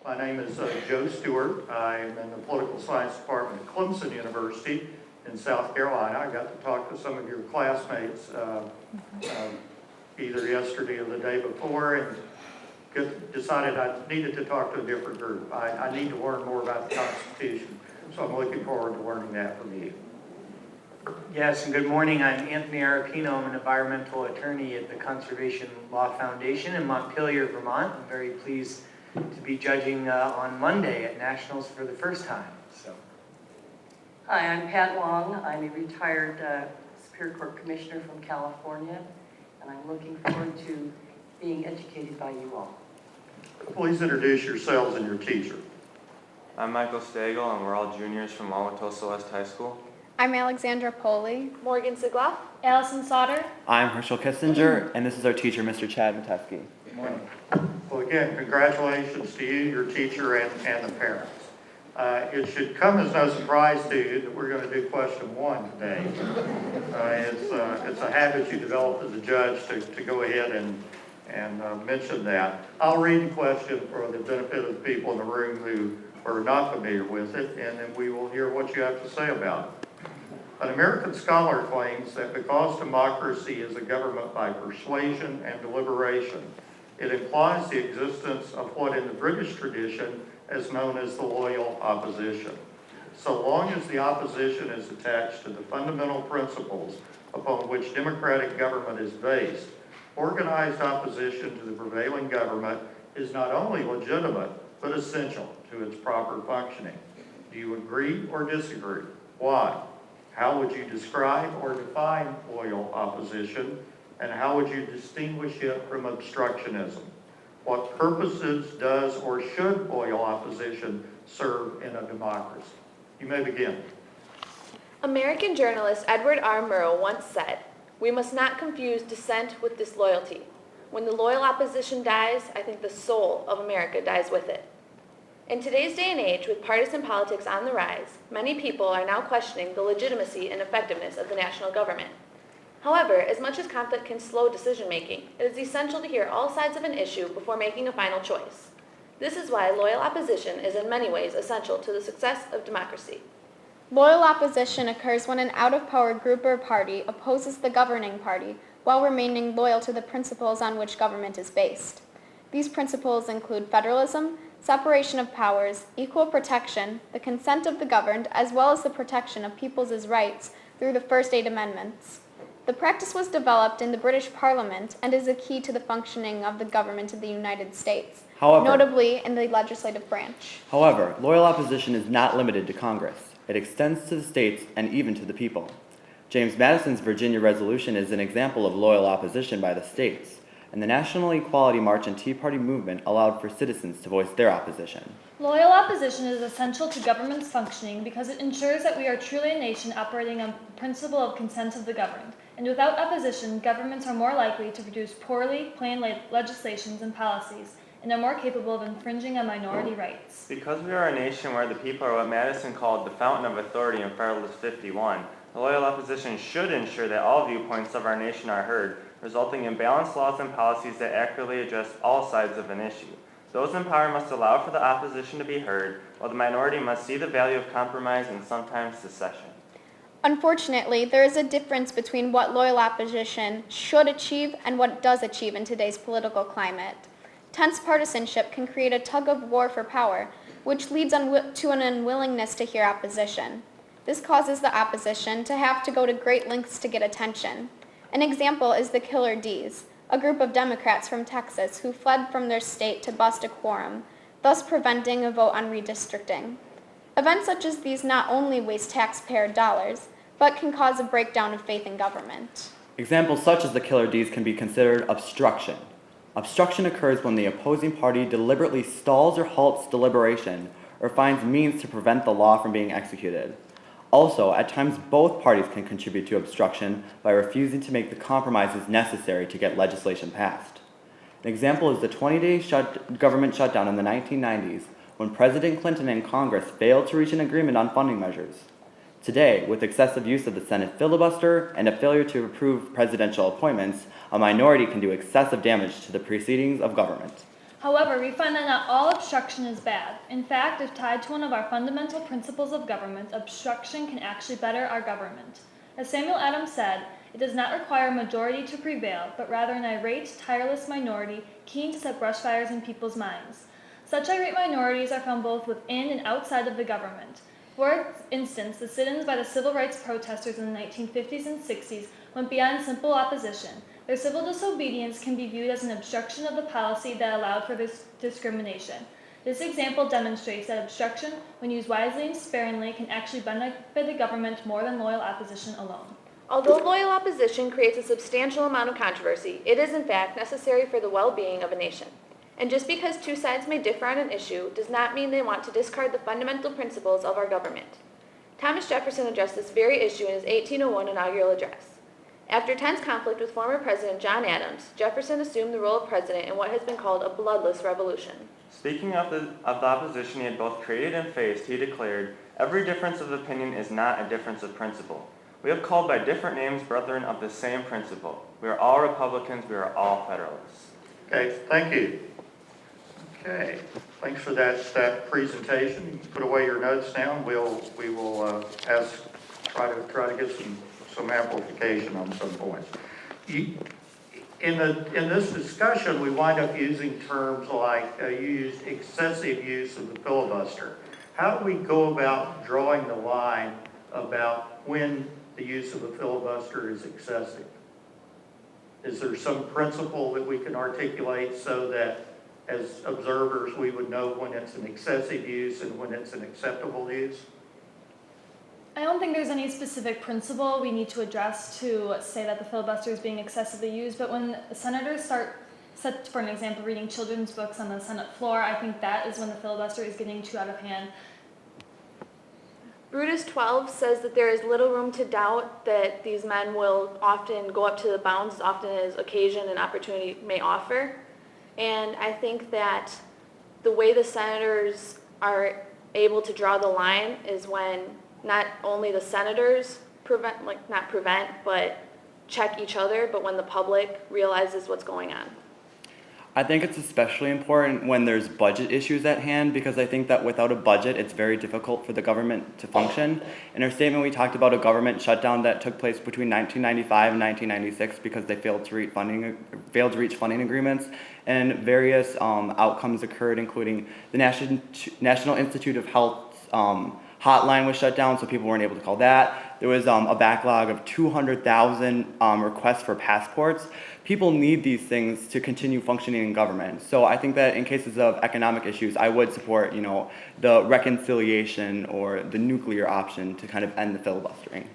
My name is Joe Stewart. I'm in the Political Science Department at Clemson University in South Carolina. I got to talk to some of your classmates either yesterday or the day before, and decided I needed to talk to a different group. I need to learn more about the Constitution, so I'm looking forward to learning that from you. Yes, and good morning. I'm Anthony Arapino. I'm an environmental attorney at the Conservation Law Foundation in Montpelier, Vermont. I'm very pleased to be judging on Monday at Nationals for the first time. Hi, I'm Pat Long. I'm a retired Superior Court Commissioner from California, and I'm looking forward to being educated by you all. Please introduce yourselves and your teacher. I'm Michael Stagel, and we're all juniors from Wauwatosa West High School. I'm Alexandra Poli. Morgan Sigla. Allison Sauter. I'm Herschel Kissinger, and this is our teacher, Mr. Chad Matesky. Good morning. Well, again, congratulations to you, your teacher, and the parents. It should come as no surprise to you that we're going to do question one today. It's a habit you develop as a judge to go ahead and mention that. I'll read the question for the benefit of the people in the room who are not familiar with it, and then we will hear what you have to say about it. An American scholar claims that because democracy is a government by persuasion and deliberation, it implies the existence of what in the British tradition is known as the loyal opposition. So long as the opposition is attached to the fundamental principles upon which democratic government is based, organized opposition to the prevailing government is not only legitimate, but essential to its proper functioning. Do you agree or disagree? Why? How would you describe or define loyal opposition, and how would you distinguish it from obstructionism? What purposes does or should loyal opposition serve in a democracy? You may begin. American journalist Edward R. Murrow once said, "We must not confuse dissent with disloyalty. When the loyal opposition dies, I think the soul of America dies with it." In today's day and age, with partisan politics on the rise, many people are now questioning the legitimacy and effectiveness of the national government. However, as much as conflict can slow decision-making, it is essential to hear all sides of an issue before making a final choice. This is why loyal opposition is in many ways essential to the success of democracy. Loyal opposition occurs when an out-of-power group or party opposes the governing party while remaining loyal to the principles on which government is based. These principles include federalism, separation of powers, equal protection, the consent of the governed, as well as the protection of people's rights through the first 8 amendments. The practice was developed in the British Parliament and is a key to the functioning of the government of the United States, notably in the legislative branch. However, loyal opposition is not limited to Congress. It extends to the states and even to the people. James Madison's Virginia Resolution is an example of loyal opposition by the states, and the National Equality March and Tea Party movement allowed for citizens to voice their opposition. Loyal opposition is essential to government's functioning because it ensures that we are truly a nation operating on the principle of consent of the governed. And without opposition, governments are more likely to produce poorly planned legislations and policies, and are more capable of infringing on minority rights. Because we are a nation where the people are what Madison called the fountain of authority in Federalist 51, the loyal opposition should ensure that all viewpoints of our nation are heard, resulting in balanced laws and policies that accurately address all sides of an issue. Those in power must allow for the opposition to be heard, while the minority must see the value of compromise and sometimes secession. Unfortunately, there is a difference between what loyal opposition should achieve and what it does achieve in today's political climate. Tense partisanship can create a tug of war for power, which leads to an unwillingness to hear opposition. This causes the opposition to have to go to great lengths to get attention. An example is the Killer D's, a group of Democrats from Texas who fled from their state to bust a quorum, thus preventing a vote on redistricting. Events such as these not only waste taxpayer dollars, but can cause a breakdown of faith in government. Examples such as the Killer D's can be considered obstruction. Obstruction occurs when the opposing party deliberately stalls or halts deliberation or finds means to prevent the law from being executed. Also, at times both parties can contribute to obstruction by refusing to make the compromises necessary to get legislation passed. An example is the 20-day government shutdown in the 1990s when President Clinton and Congress failed to reach an agreement on funding measures. Today, with excessive use of the Senate filibuster and a failure to approve presidential appointments, a minority can do excessive damage to the proceedings of government. However, we find that not all obstruction is bad. In fact, if tied to one of our fundamental principles of government, obstruction can actually better our government. As Samuel Adams said, it does not require a majority to prevail, but rather an irate, tireless minority keen to set brush fires in people's minds. Such irate minorities are found both within and outside of the government. For instance, the sit-ins by the civil rights protesters in the 1950s and 60s went beyond simple opposition. Their civil disobedience can be viewed as an obstruction of the policy that allowed for this discrimination. This example demonstrates that obstruction, when used wisely and sparingly, can actually benefit the government more than loyal opposition alone. Although loyal opposition creates a substantial amount of controversy, it is in fact necessary for the well-being of a nation. And just because two sides may differ on an issue does not mean they want to discard the fundamental principles of our government. Thomas Jefferson addressed this very issue in his 1801 inaugural address. After tense conflict with former President John Adams, Jefferson assumed the role of president in what has been called a bloodless revolution. Speaking of the opposition he had both created and faced, he declared, "Every difference of opinion is not a difference of principle. We have called by different names brethren of the same principle. We are all Republicans, we are all Federalists." Okay, thank you. Okay, thanks for that presentation. You can put away your notes now, and we will try to get some amplification on some points. In this discussion, we wind up using terms like you used excessive use of the filibuster. How do we go about drawing the line about when the use of a filibuster is excessive? Is there some principle that we can articulate so that as observers we would know when it's an excessive use and when it's an acceptable use? I don't think there's any specific principle we need to address to say that the filibuster is being excessively used, but when senators start, for an example, reading children's books on the Senate floor, I think that is when the filibuster is getting too out of hand. Brutus 12 says that there is little room to doubt that these men will often go up to the bounds as often as occasion and opportunity may offer. And I think that the way the senators are able to draw the line is when not only the senators check each other, but when the public realizes what's going on. I think it's especially important when there's budget issues at hand, because I think that without a budget, it's very difficult for the government to function. In our statement, we talked about a government shutdown that took place between 1995 and 1996 because they failed to reach funding agreements, and various outcomes occurred, including the National Institute of Health hotline was shut down, so people weren't able to call that. There was a backlog of 200,000 requests for passports. People need these things to continue functioning in government. So I think that in cases of economic issues, I would support, the reconciliation or the nuclear option to kind of end the filibustering.